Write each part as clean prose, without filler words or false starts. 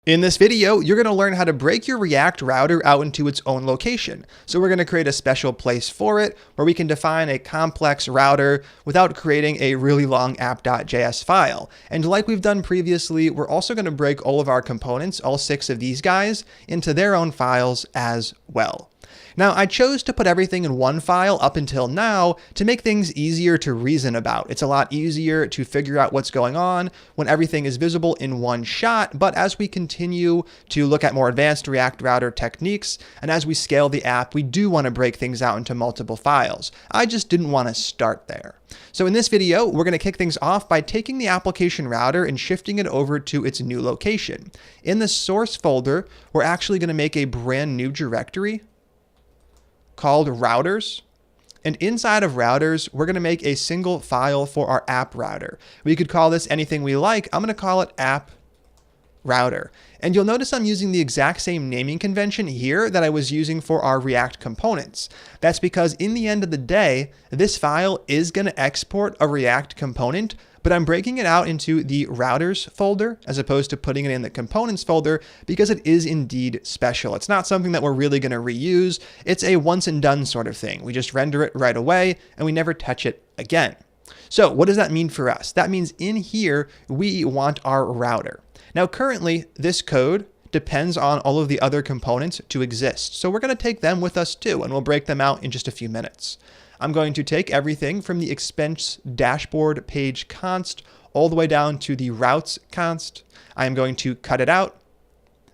In this video, you're going to learn how to break your React router out into its own location. So we're going to create a special place for it where we can define a complex router without creating a really long app.js file. And like we've done previously, we're also going to break all of our components, all 6 of these guys, into their own files as well. Now, I chose to put everything in one file up until now to make things easier to reason about. It's a lot easier to figure out what's going on when everything is visible in one shot, but as we continue to look at more advanced React router techniques, and as we scale the app, we do want to break things out into multiple files. I just didn't want to start there. So in this video, we're going to kick things off by taking the application router and shifting it over to its new location. In the source folder, we're actually going to make a brand new directory called routers. And inside of routers, we're going to make a single file for our app router. We could call this anything we like. I'm going to call it app router. And you'll notice I'm using the exact same naming convention here that I was using for our React components. That's because in the end of the day, this file is going to export a React component, but I'm breaking it out into the routers folder as opposed to putting it in the components folder because it is indeed special. It's not something that we're really going to reuse. It's a once and done sort of thing. We just render it right away and we never touch it again. So what does that mean for us? That means in here, we want our router. Now, currently, this code depends on all of the other components to exist. So we're going to take them with us too, and we'll break them out in just a few minutes. I'm going to take everything from the expense dashboard page const all the way down to the routes const. I am going to cut it out,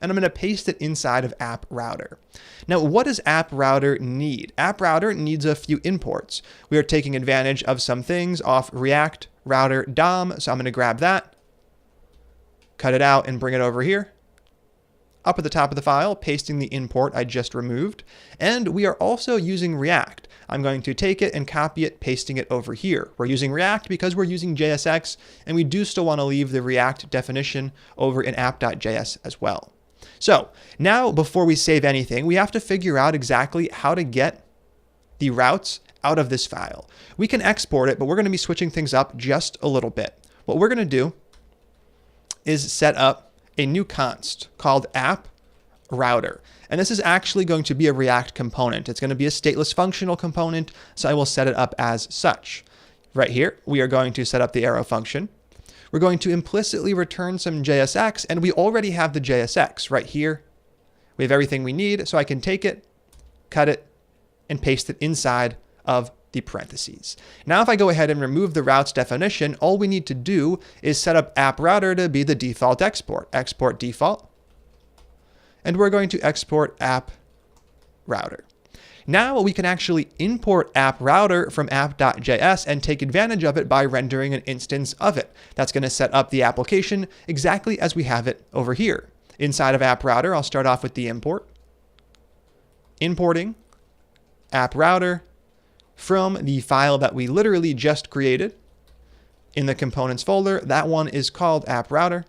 and I'm going to paste it inside of app router. Now, what does app router need? App router needs a few imports. We are taking advantage of some things off React router DOM, so I'm going to grab that, cut it out, and bring it over here. Up at the top of the file, pasting the import I just removed. And we are also using React. I'm going to take it and copy it, pasting it over here. We're using React because we're using JSX, and we do still want to leave the React definition over in app.js as well. So now, before we save anything, we have to figure out exactly how to get the routes out of this file. We can export it, but we're going to be switching things up just a little bit. What we're going to do is set up a new const called app router. And this is actually going to be a React component. It's going to be a stateless functional component, so I will set it up as such. Right here, we are going to set up the arrow function. We're going to implicitly return some JSX, and we already have the JSX right here. We have everything we need, so I can take it, cut it, and paste it inside of the parentheses. Now, if I go ahead and remove the routes definition, all we need to do is set up app router to be the default export. Export default. And we're going to export app router. Now we can actually import app router from app.js and take advantage of it by rendering an instance of it. That's going to set up the application exactly as we have it over here. Inside of app router, I'll start off with the import. Importing app router from the file that we literally just created in the components folder. That one is called app router.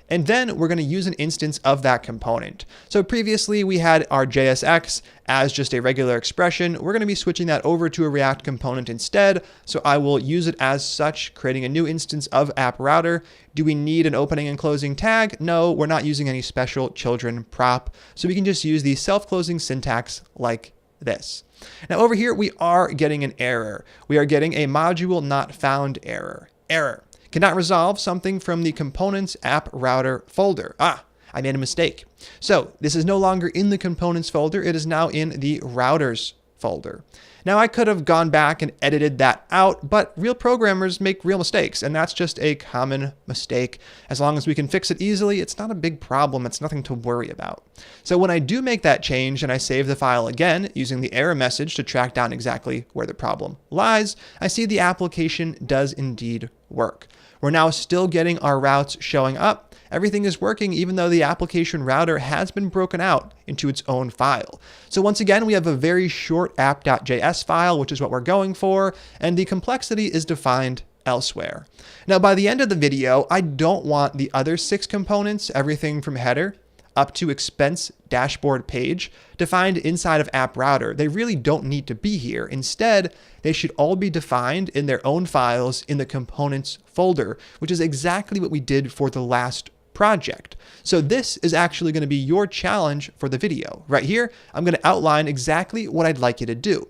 And then we're going to use an instance of that component. So previously we had our JSX as just a regular expression. We're going to be switching that over to a React component instead. So I will use it as such, creating a new instance of app router. Do we need an opening and closing tag? No, we're not using any special children prop. So we can just use the self-closing syntax like this. Now over here, we are getting an error. We are getting a module not found error. Error. Cannot resolve something from the components app router folder. I made a mistake. So this is no longer in the components folder. It is now in the routers folder. Now I could have gone back and edited that out, but real programmers make real mistakes, and that's just a common mistake. As long as we can fix it easily, it's not a big problem. It's nothing to worry about. So when I do make that change and I save the file again using the error message to track down exactly where the problem lies, I see the application does indeed work. We're now still getting our routes showing up. Everything is working even though the application router has been broken out into its own file. So once again, we have a very short app.js file, which is what we're going for, and the complexity is defined elsewhere. Now, by the end of the video, I don't want the other 6 components, everything from header up to expense dashboard page, defined inside of app router. They really don't need to be here. Instead, they should all be defined in their own files in the components folder, which is exactly what we did for the last project. So this is actually going to be your challenge for the video. Right here, I'm going to outline exactly what I'd like you to do.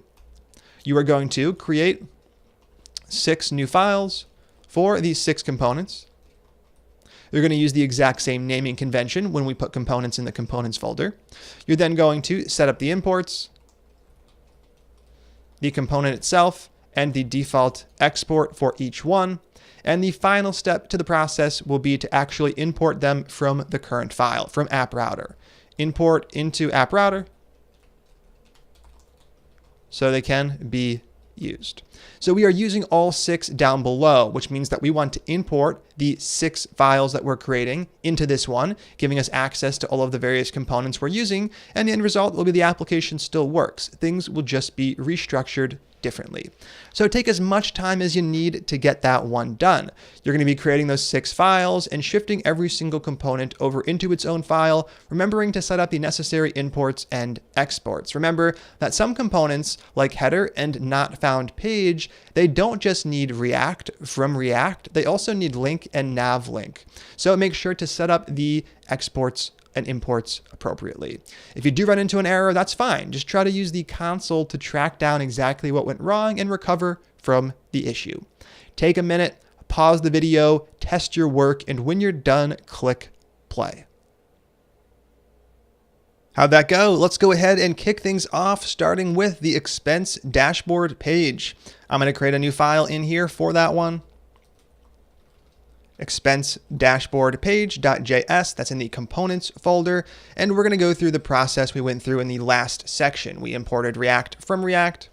You are going to create 6 new files for these 6 components. You're going to use the exact same naming convention when we put components in the components folder. You're then going to set up the imports, the component itself, and the default export for each one. And the final step to the process will be to actually import them from the current file, from AppRouter. Import into AppRouter so they can be used. So we are using all 6 down below, which means that we want to import the 6 files that we're creating into this one, giving us access to all of the various components we're using, and the end result will be the application still works. Things will just be restructured differently. So take as much time as you need to get that one done. You're going to be creating those 6 files and shifting every single component over into its own file, remembering to set up the necessary imports and exports. Remember that some components, like header and not found page, they don't just need React from React, they also need link and nav link. So make sure to set up the exports and imports appropriately. If you do run into an error, that's fine. Just try to use the console to track down exactly what went wrong and recover from the issue. Take a minute, pause the video, test your work, and when you're done, click play. How'd that go? Let's go ahead and kick things off, starting with the expense dashboard page. I'm going to create a new file in here for that one. Expense dashboard page.js, that's in the components folder. And we're going to go through the process we went through in the last section. We imported React from React.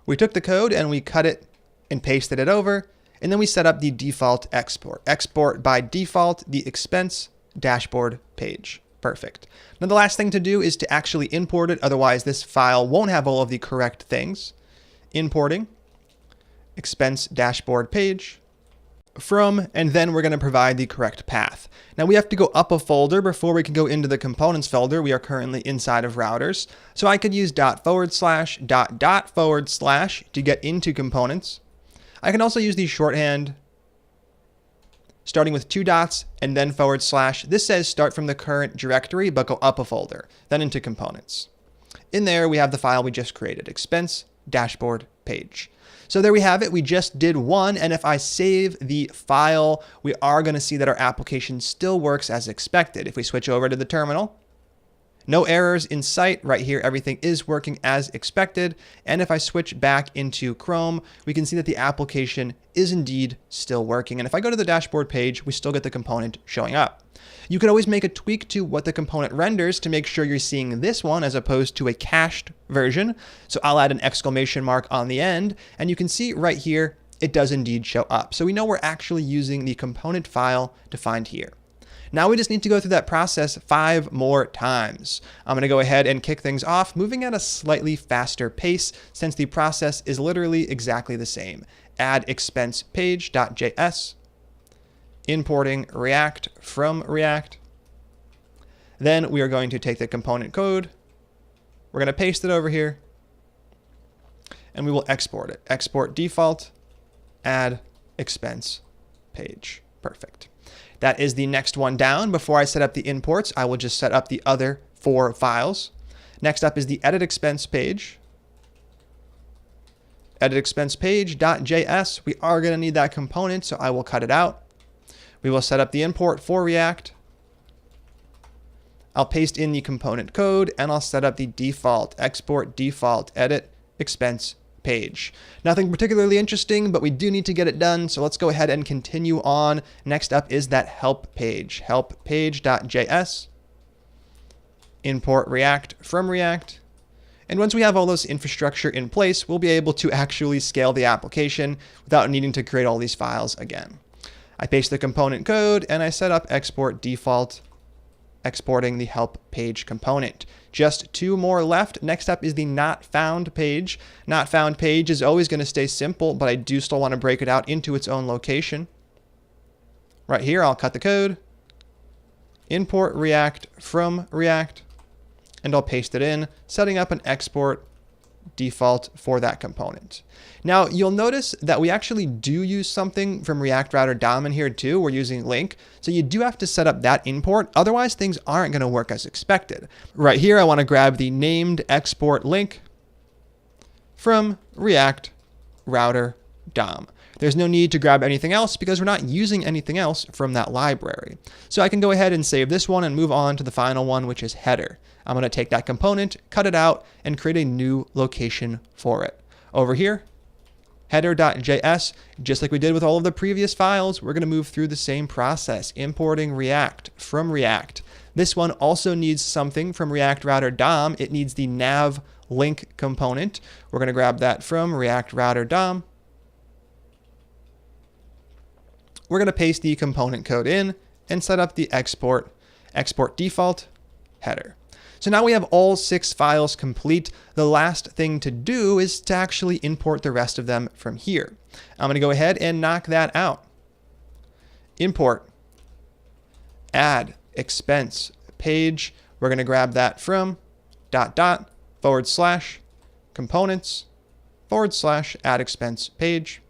We took the code and we cut it and pasted it over. And then we set up the default export. Export by default the expense dashboard page. Perfect. Now the last thing to do is to actually import it. Otherwise this file won't have all of the correct things. Importing expense dashboard page from, and then we're going to provide the correct path. Now we have to go up a folder before we can go into the components folder. We are currently inside of routers. So I could use // to get into components. I can also use the shorthand starting with 2 dots and then /. This says start from the current directory, but go up a folder, then into components. In there, we have the file we just created, expense dashboard page. So there we have it. We just did one. And if I save the file, we are going to see that our application still works as expected. If we switch over to the terminal, no errors in sight. Right here, everything is working as expected. And if I switch back into Chrome, we can see that the application is indeed still working. And if I go to the dashboard page, we still get the component showing up. You can always make a tweak to what the component renders to make sure you're seeing this one as opposed to a cached version. So I'll add an exclamation mark on the end, and you can see right here, it does indeed show up. So we know we're actually using the component file defined here. Now we just need to go through that process 5 more times. I'm going to go ahead and kick things off, moving at a slightly faster pace since the process is literally exactly the same. Add expense page.js, importing React from React. Then we are going to take the component code. We're going to paste it over here and we will export it. Export default, add expense page. Perfect. That is the next one down. Before I set up the imports, I will just set up the other 4 files. Next up is the edit expense page. Edit expense page.js. We are going to need that component, so I will cut it out. We will set up the import for React. I'll paste in the component code and I'll set up the default export default edit expense page. Nothing particularly interesting, but we do need to get it done. So let's go ahead and continue on. Next up is that help page, help page.js. Import React from React. And once we have all this infrastructure in place, we'll be able to actually scale the application without needing to create all these files again. I paste the component code and I set up export default, exporting the help page component. Just 2 more left. Next up is the not found page. Not found page is always going to stay simple, but I do still want to break it out into its own location. Right here, I'll cut the code, import React from React, and I'll paste it in, setting up an export default for that component. Now, you'll notice that we actually do use something from React Router DOM in here too. We're using link. So you do have to set up that import. Otherwise, things aren't going to work as expected. Right here, I want to grab the named export link from React Router DOM. There's no need to grab anything else because we're not using anything else from that library. So I can go ahead and save this one and move on to the final one, which is header. I'm going to take that component, cut it out, and create a new location for it. Over here, header.js, just like we did with all of the previous files, we're going to move through the same process, importing React from React. This one also needs something from React Router DOM. It needs the nav link component. We're going to grab that from React Router DOM. We're going to paste the component code in and set up the export default header. So now we have all 6 files complete. The last thing to do is to actually import the rest of them from here. I'm going to go ahead and knock that out. Import, add expense page. We're going to grab that from // components / add expense page.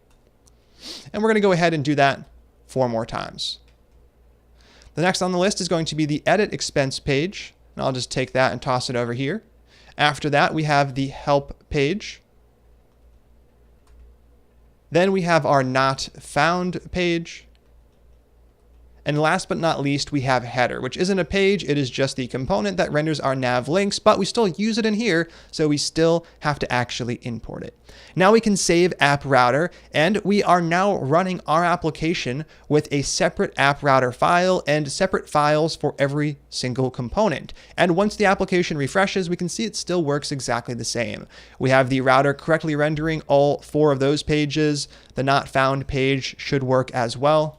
And we're going to go ahead and do that 4 more times. The next on the list is going to be the edit expense page. And I'll just take that and toss it over here. After that, we have the help page. Then we have our not found page. And last but not least, we have header, which isn't a page. It is just the component that renders our nav links, but we still use it in here, so we still have to actually import it. Now we can save App Router, and we are now running our application with a separate App Router file and separate files for every single component. And once the application refreshes, we can see it still works exactly the same. We have the router correctly rendering all 4 of those pages. The not found page should work as well.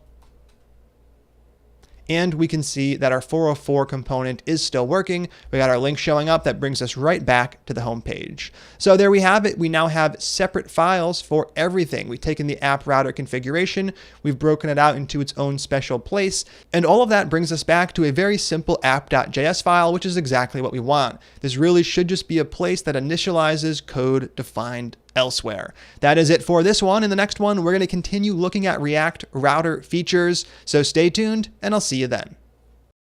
And we can see that our 404 component is still working. We got our link showing up that brings us right back to the home page. So there we have it. We now have separate files for everything. We've taken the app router configuration, we've broken it out into its own special place, and all of that brings us back to a very simple app.js file, which is exactly what we want. This really should just be a place that initializes code defined elsewhere. That is it for this one. In the next one, we're going to continue looking at React Router features. So stay tuned, and I'll see you then.